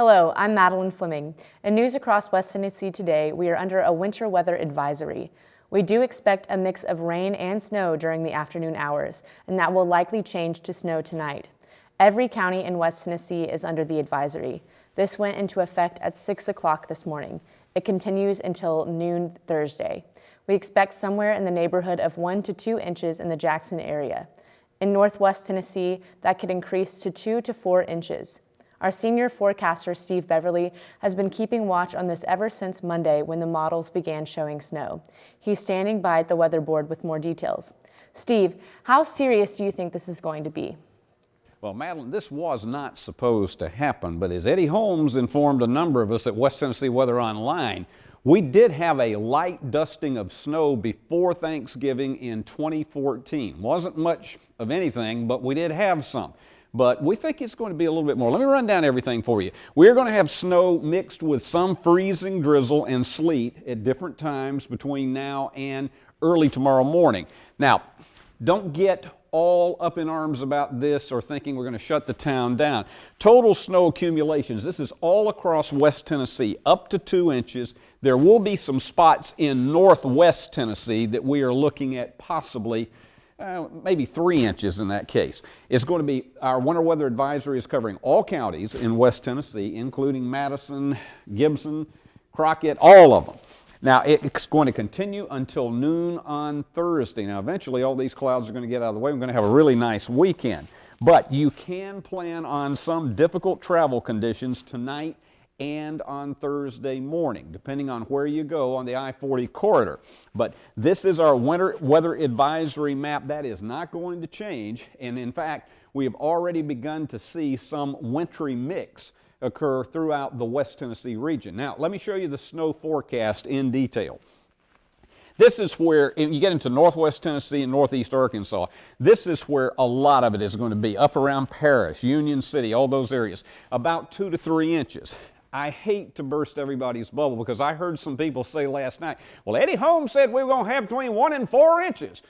Hello, I'm Madeline Fleming. In news across West Tennessee today, we are under a winter weather advisory. We do expect a mix of rain and snow during the afternoon hours, and that will likely change to snow tonight. Every county in West Tennessee is under the advisory. This went into effect at 6 o'clock this morning. It continues until noon Thursday. We expect somewhere in the neighborhood of 1 to 2 inches in the Jackson area. In Northwest Tennessee, that could increase to 2 to 4 inches. Our senior forecaster, Steve Beverly, has been keeping watch on this ever since Monday when the models began showing snow. He's standing by at the weather board with more details. Steve, how serious do you think this is going to be? Well, Madeline, this was not supposed to happen, but as Eddie Holmes informed a number of us at West Tennessee Weather Online, we did have a light dusting of snow before Thanksgiving in 2014. Wasn't much of anything, but we did have some. But we think it's going to be a little bit more. Let me run down everything for you. We're going to have snow mixed with some freezing drizzle and sleet at different times between now and early tomorrow morning. Now, don't get all up in arms about this or thinking we're going to shut the town down. Total snow accumulations, this is all across West Tennessee, up to 2 inches. There will be some spots in Northwest Tennessee that we are looking at possibly maybe 3 inches in that case. It's going to be, our winter weather advisory is covering all counties in West Tennessee, including Madison, Gibson, Crockett, all of them. Now, it's going to continue until noon on Thursday. Now, eventually, all these clouds are going to get out of the way. We're going to have a really nice weekend. But you can plan on some difficult travel conditions tonight and on Thursday morning, depending on where you go on the I-40 corridor. But this is our winter weather advisory map. That is not going to change. And in fact, we have already begun to see some wintry mix occur throughout the West Tennessee region. Now, let me show you the snow forecast in detail. This is where, you get into Northwest Tennessee and Northeast Arkansas, this is where a lot of it is going to be, up around Paris, Union City, all those areas, about 2 to 3 inches. I hate to burst everybody's bubble because I heard some people say last night, well, Eddie Holmes said we were going to have between 1 and 4 inches.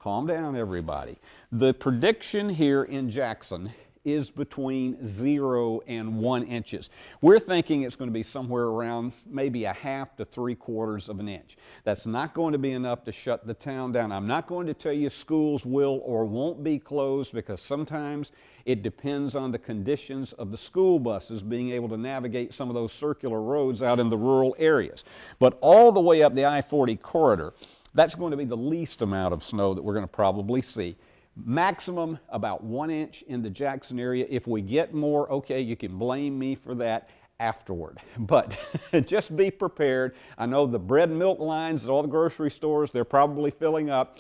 Calm down, everybody. The prediction here in Jackson is between 0 and 1 inches. We're thinking it's going to be somewhere around maybe 1/2 to 3/4 of an inch. That's not going to be enough to shut the town down. I'm not going to tell you schools will or won't be closed because sometimes it depends on the conditions of the school buses being able to navigate some of those circular roads out in the rural areas. But all the way up the I-40 corridor, that's going to be the least amount of snow that we're going to probably see. Maximum about 1 inch in the Jackson area. If we get more, okay, you can blame me for that afterward. But just be prepared. I know the bread and milk lines at all the grocery stores, they're probably filling up.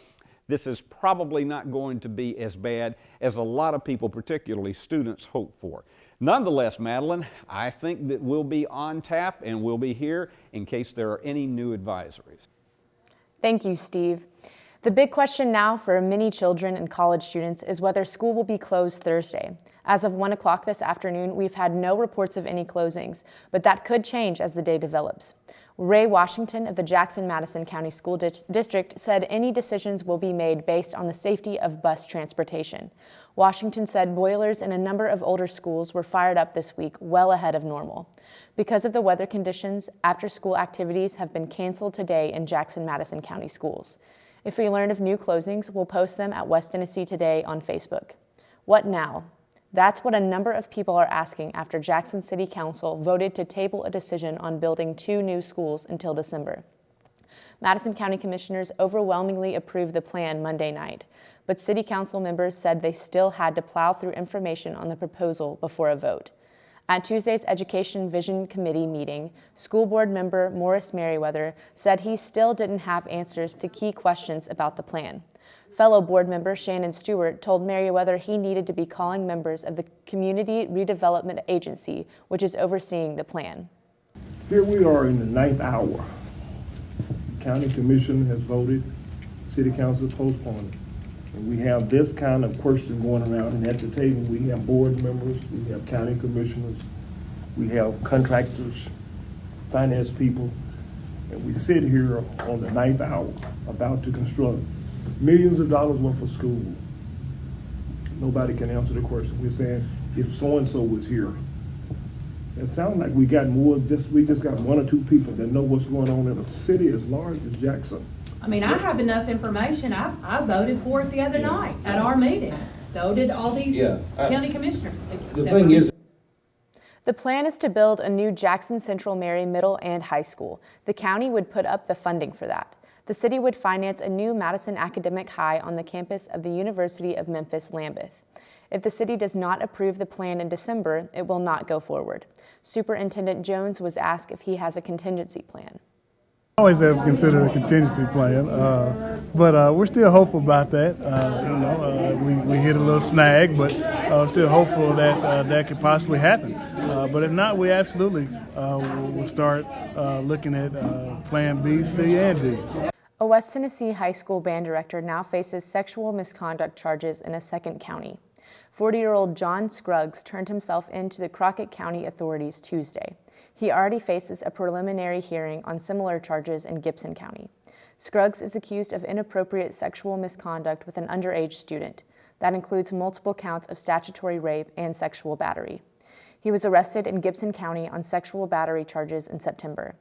This is probably not going to be as bad as a lot of people, particularly students, hope for. Nonetheless, Madeline, I think that we'll be on tap and we'll be here in case there are any new advisories. Thank you, Steve. The big question now for many children and college students is whether school will be closed Thursday. As of 1 o'clock this afternoon, we've had no reports of any closings, but that could change as the day develops. Ray Washington of the Jackson-Madison County School District said any decisions will be made based on the safety of bus transportation. Washington said boilers in a number of older schools were fired up this week well ahead of normal. Because of the weather conditions, after-school activities have been canceled today in Jackson-Madison County schools. If we learn of new closings, we'll post them at West Tennessee Today on Facebook. What now? That's what a number of people are asking after Jackson City Council voted to table a decision on building 2 new schools until December. Madison County Commissioners overwhelmingly approved the plan Monday night, but City Council members said they still had to plow through information on the proposal before a vote. At Tuesday's Education Vision Committee meeting, school board member Morris Merriweather said he still didn't have answers to key questions about the plan. Fellow board member Shannon Stewart told Merriweather he needed to be calling members of the Community Redevelopment Agency, which is overseeing the plan. Here we are in the 9th hour. County Commission has voted, City Council postponed. And we have this kind of question going around, and at the table we have board members, we have county commissioners, we have contractors, finance people, and we sit here on the 9th hour about to construct millions of dollars worth of school. Nobody can answer the question. We're saying if so-and-so was here, It sounds like we got more, we just got one or two people that know what's going on in a city as large as Jackson. I mean, I have enough information. I voted for it the other night at our meeting. So did all these county commissioners. The thing is, The plan is to build a new Jackson Central Mary Middle and High School. The county would put up the funding for that. The city would finance a new Madison Academic High on the campus of the University of Memphis-Lambeth. If the city does not approve the plan in December, it will not go forward. Superintendent Jones was asked if he has a contingency plan. Always have considered a contingency plan, but we're still hopeful about that. We hit a little snag, but still hopeful that that could possibly happen. But if not, we absolutely will start looking at Plan B, C, and D. A West Tennessee high school band director now faces sexual misconduct charges in a second county. 40-year-old John Scruggs turned himself in to the Crockett County authorities Tuesday. He already faces a preliminary hearing on similar charges in Gibson County. Scruggs is accused of inappropriate sexual misconduct with an underage student. That includes multiple counts of statutory rape and sexual battery. He was arrested in Gibson County on sexual battery charges in September.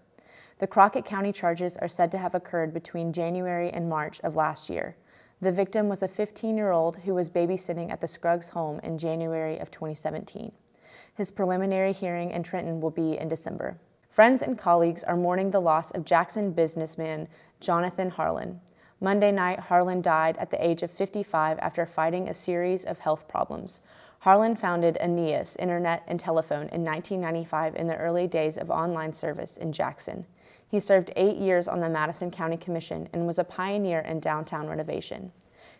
The Crockett County charges are said to have occurred between January and March of last year. The victim was a 15-year-old who was babysitting at the Scruggs home in January of 2017. His preliminary hearing in Trenton will be in December. Friends and colleagues are mourning the loss of Jackson businessman Jonathan Harlan. Monday night, Harlan died at the age of 55 after fighting a series of health problems. Harlan founded Aeneas Internet and Telephone in 1995 in the early days of online service in Jackson. He served 8 years on the Madison County Commission and was a pioneer in downtown renovation.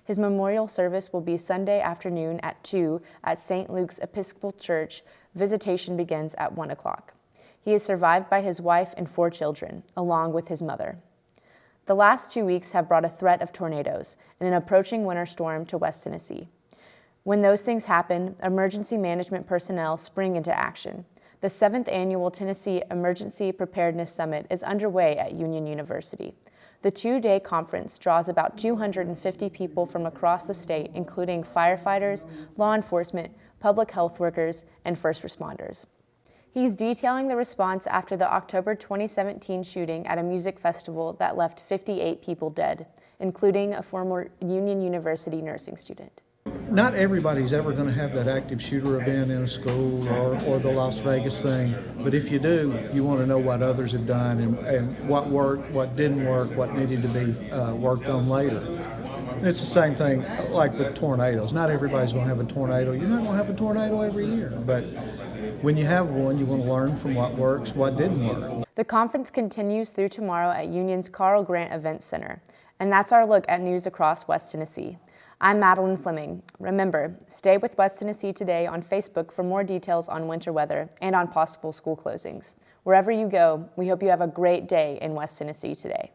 His memorial service will be Sunday afternoon at 2 at St. Luke's Episcopal Church. Visitation begins at 1 o'clock. He is survived by his wife and 4 children, along with his mother. The last 2 weeks have brought a threat of tornadoes and an approaching winter storm to West Tennessee. When those things happen, emergency management personnel spring into action. The 7th annual Tennessee Emergency Preparedness Summit is underway at Union University. The 2-day conference draws about 250 people from across the state, including firefighters, law enforcement, public health workers, and first responders. He's detailing the response after the October 2017 shooting at a music festival that left 58 people dead, including a former Union University nursing student. Not everybody's ever going to have that active shooter event in a school or the Las Vegas thing, but if you do, you want to know what others have done and what worked, what didn't work, what needed to be worked on later. It's the same thing like with tornadoes. Not everybody's going to have a tornado. You're not going to have a tornado every year, but when you have one, you want to learn from what works, what didn't work. The conference continues through tomorrow at Union's Carl Grant Events Center, and that's our look at news across West Tennessee. I'm Madeline Fleming. Remember, stay with West Tennessee Today on Facebook for more details on winter weather and on possible school closings. Wherever you go, we hope you have a great day in West Tennessee today.